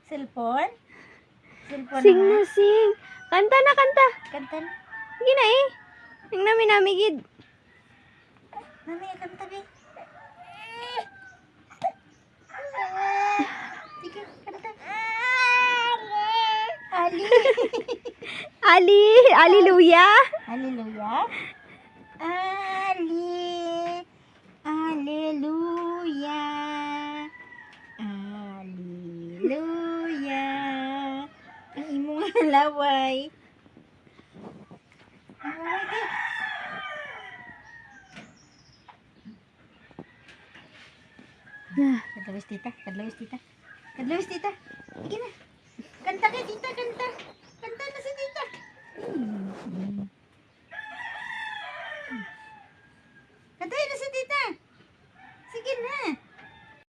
Cellphone? Cellphone Sing na. na sing. Kanta na kanta. Kanta na. Sige na eh. Sing na minamigid. Mami, kanta ba? Sige, kanta. Ali. Ali. Hallelujah. Hallelujah. Ali. Hallelujah. Hallelujah. Ang imong laway. Kadlawis tita, kadlawis tita. Kadlawis tita. Sige na. Kanta ka tita, kanta. Kanta na si tita.